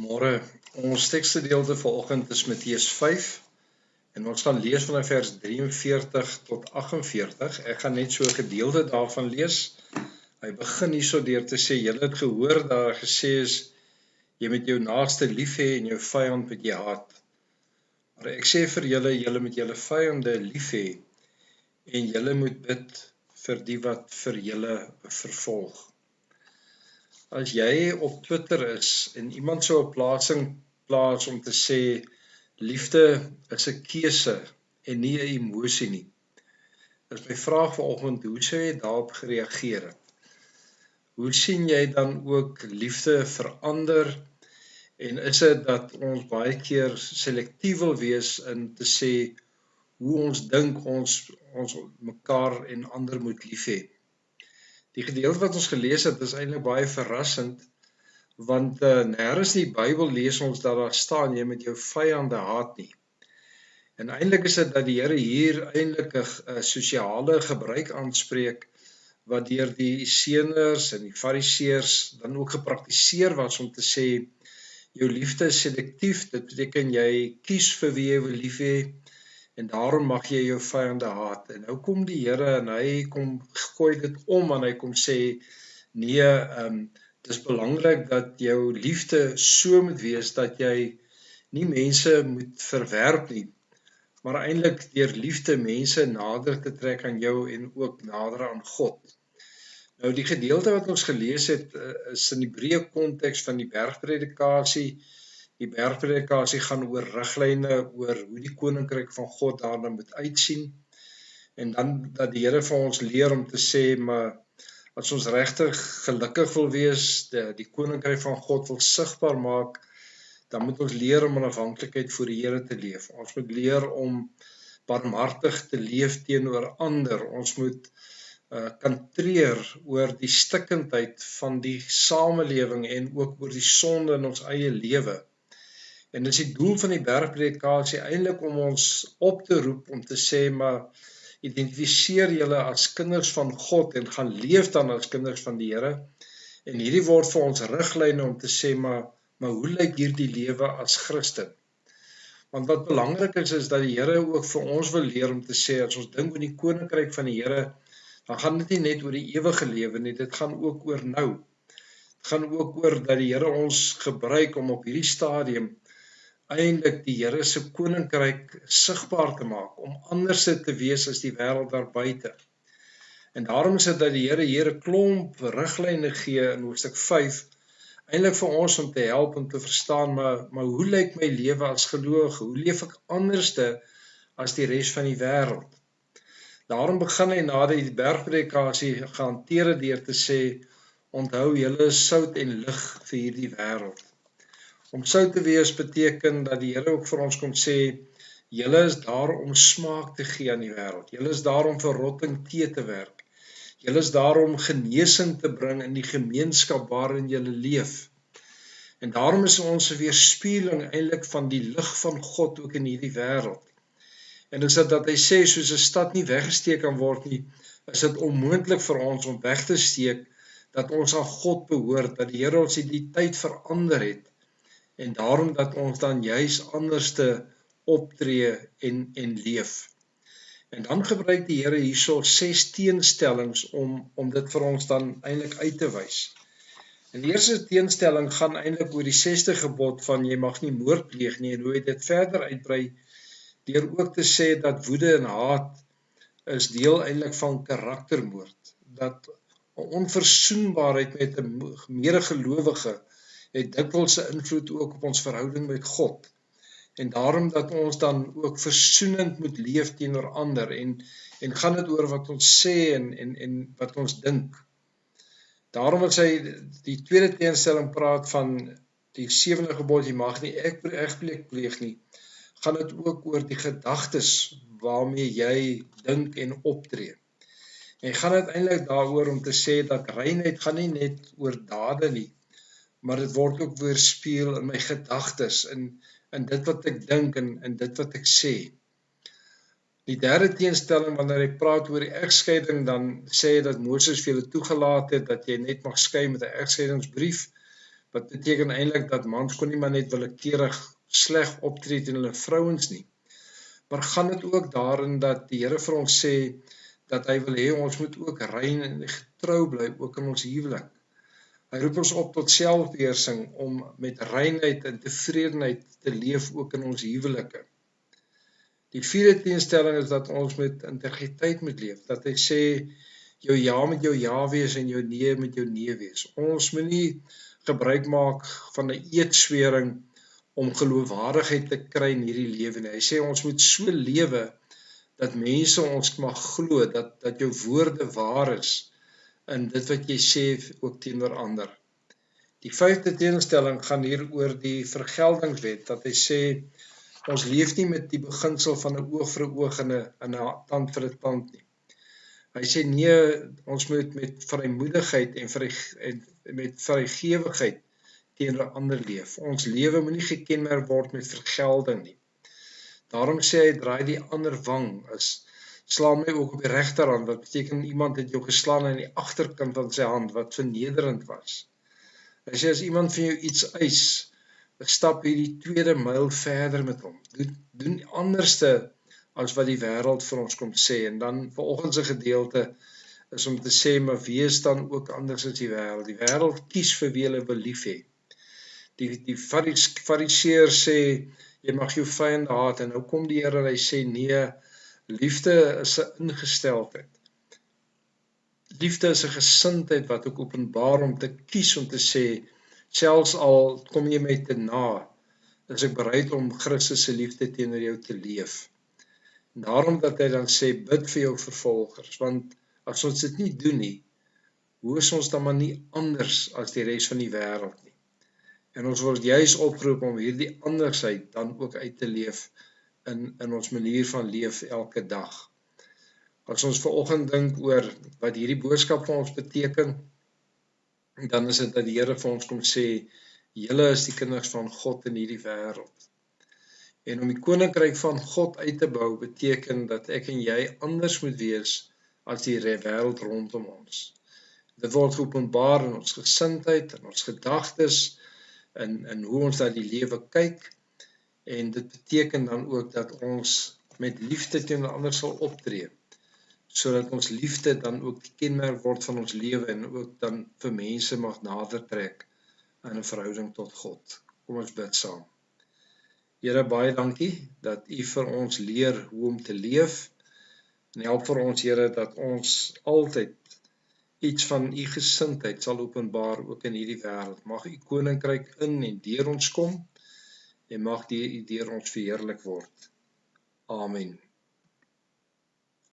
Môre, ons teksgedeelte vanoggend is Matteus 5 en ons gaan lees vanaf vers 43 tot 48. Ek gaan net so 'n gedeelte daarvan lees. Hy begin hierso deur te sê, julle het gehoor daar gesê is, jy moet jou naaste lief hê en jou vyand moet jy haat. Maar ek sê vir julle, julle moet julle vyande lief hê en julle moet bid vir die wat vir julle vervolg. As jy op Twitter is en iemand so 'n plasing plaas om te sê liefde is 'n keuse en nie 'n emosie nie. Dis my vraag vanoggend, hoe sou jy daarop gereageer het? Hoe sien jy dan ook liefde verander en is dit dat ons baie keer selektief wil wees in te sê hoe ons dink ons mekaar en ander moet lief hê? Die gedeelte wat ons gelees het is eintlik baie verrassend, want nêrens in die Bybel lees ons dat daar staan jy met jou vyande haat nie. En eintlik is dit dat die Here hier eintlik 'n sosiale gebruik aanspreek wat deur die Esseners en die Fariseërs dan ook gepraktiseer was om te sê jou liefde is selektief, dit beteken jy kies vir wie jy wil lief hê en daarom mag jy jou vyande haat. En nou kom die Here en hy kom gooi dit om en hy kom sê nee, dis belangrik dat jou liefde so moet wees dat jy nie mense moet verwerp nie, maar eintlik deur liefde mense nader te trek aan jou en ook nader aan God. Nou die gedeelte wat ons gelees het is in die breë konteks van die bergpredikasie. Die bergpredikasie gaan oor riglyne oor hoe die koninkryk van God daarna moet uitsien. En dan dat die Here vir ons leer om te sê, maar as ons regtig gelukkig wil wees, die koninkryk van God wil sigbaar maak, dan moet ons leer om in afhanklikheid voor die Here te leef. Ons moet leer om barmhartig te leef teenoor ander. Ons moet kan treur oor die stikkindheid van die samelewing en ook oor die sonde in ons eie lewe. En dis die doel van die bergpredikasie eintlik om ons op te roep om te sê, maar identifiseer julle as kinders van God en gaan leef dan as kinders van die Here. En hierdie word vir ons riglyne om te sê, maar hoe lyk hierdie lewe as Christen? Want wat belangrik is dat die Here ook vir ons wil leer om te sê, as ons dink oor die koninkryk van die Here, dan gaan dit nie net oor die ewige lewe nie, dit gaan ook oor nou. Dit gaan ook oor dat die Here ons gebruik om op hierdie stadium eintlik die Here se koninkryk sigbaar te maak, om anders te wees as die wêreld daar buite. En daarom is dit dat die Here hier 'n klomp riglyne gee in hoofstuk 5, eintlik vir ons om te help om te verstaan, maar hoe lyk my lewe as gelowige? Hoe leef ek anderste as die res van die wêreld? Daarom begin hy nadat die bergpredikasie gehanteer het deur te sê, onthou julle is sout en lig vir hierdie wêreld. Om sout te wees beteken dat die Here ook vir ons kom sê, julle is daar om smaak te gee aan die wêreld. Julle is daar om verrotting te werk. Julle is daar om genesing te bring in die gemeenskap waarin julle leef. En daarom is ons 'n weerspieëling eintlik van die lig van God ook in hierdie wêreld. En is dit dat hy sê, soos 'n stad nie weggesteek kan word nie, is dit onmoontlik vir ons om weg te steek dat ons aan God behoort, dat die Here ons die tyd verander het. En daarom dat ons dan juis anderste optree en leef. En dan gebruik die Here hierso 6 teenstellings om dit vir ons dan eintlik uit te wys. En die eerste teenstelling gaan eintlik oor die 6de gebod van jy mag nie moord pleeg nie, en hoe hy dit verder uitbrei deur ook te sê dat woede en haat is deel eintlik van karaktermoord. Dat 'n onverzoenbaarheid met 'n medegelowige het dikwels 'n invloed ook op ons verhouding met God. En daarom dat ons dan ook versoenend moet leef teenoor ander en gaan dit oor wat ons sê en wat ons dink. Daarom as hy die tweede teenstelling praat van die 7de gebod, jy mag nie egbreek pleeg nie, gaan dit ook oor die gedagtes waarmee jy dink en optree. En gaan dit eintlik daaroor om te sê dat reinheid gaan nie net oor dade nie, maar dit word ook weerspieël in my gedagtes, in dit wat ek dink en dit wat ek sê. Die derde teenstelling, wanneer hy praat oor die egskeiding, dan sê hy dat Moses vir julle toegelaat het dat jy net mag skei met 'n egskeidingsbrief, Wat beteken eintlik dat mans kon nie maar net willekeurig sleg optree teen hulle vrouens nie. Maar gaan dit ook daarin dat die Here vir ons sê dat hy wil hê ons moet ook rein en getrou bly ook in ons huwelik. Hy roep ons op tot selfbeheersing om met reinheid en tevredenheid te leef ook in ons huwelike. Die vierde teenstelling is dat ons met integriteit moet leef. Dat hy sê jou ja met jou ja wees en jou nee met jou nee wees. Ons moet nie gebruik maak van 'n eedswering om geloofwaardigheid te kry in hierdie lewe nie. Hy sê ons moet so lewe dat mense ons mag glo dat jou woorde waar is in dit wat jy sê ook teenoor ander. Die vyfde teenstelling gaan hier oor die vergeldingswet, dat hy sê ons leef nie met die beginsel van 'n oog vir 'n oog en 'n tand vir 'n tand nie. Hy sê nee, ons moet met vrymoedigheid en met vrygewigheid teenoor ander leef. Ons lewe moet nie gekenmerk word met vergelding nie. Daarom sê hy draai die ander wang, slaan my ook op die regterhand, wat beteken iemand het jou geslaan aan die agterkant van sy hand wat vernederend was. Hy sê as iemand van jou iets eis, stap hierdie tweede myl verder met hom. Doen anderste as wat die wêreld vir ons kom sê. En dan vanoggend se gedeelte is om te sê, maar wees dan ook anders as die wêreld. Die wêreld kies vir wie hulle wil lief hê. Die fariseer sê, jy mag jou vyande haat, en nou kom die Here en hy sê, nee, liefde is 'n ingesteldheid. Liefde is 'n gesindheid wat ook openbaar om te kies om te sê, selfs al kom jy my te na, is ek bereid om Christus se liefde teenoor jou te leef. En daarom dat hy dan sê, bid vir jou vervolgers, want as ons dit nie doen nie, hoe is ons dan maar nie anders as die res van die wêreld nie. En ons word juis opgeroep om hierdie andersheid dan ook uit te leef in ons manier van leef elke dag. As ons vanoggend dink oor wat hierdie boodskap vir ons beteken, dan is dit dat die Here vir ons kom sê, julle is die kinders van God in hierdie wêreld. En om die koninkryk van God uit te bou, beteken dat ek en jy anders moet wees as die wêreld rondom ons. Dit word geopenbaar in ons gesindheid, in ons gedagtes, in hoe ons na die lewe kyk, en dit beteken dan ook dat ons met liefde teenoor ander sal optree, sodat ons liefde dan ook die kenmerk word van ons lewe en ook dan vir mense mag nader trek in 'n verhouding tot God. Kom ons bid saam. Here, baie dankie dat U vir ons leer hoe om te leef, en help vir ons, Here, dat ons altyd iets van U gesindheid sal openbaar ook in hierdie wêreld. Mag U koninkryk in en deur ons kom, en mag U deur ons verheerlik word. Amen.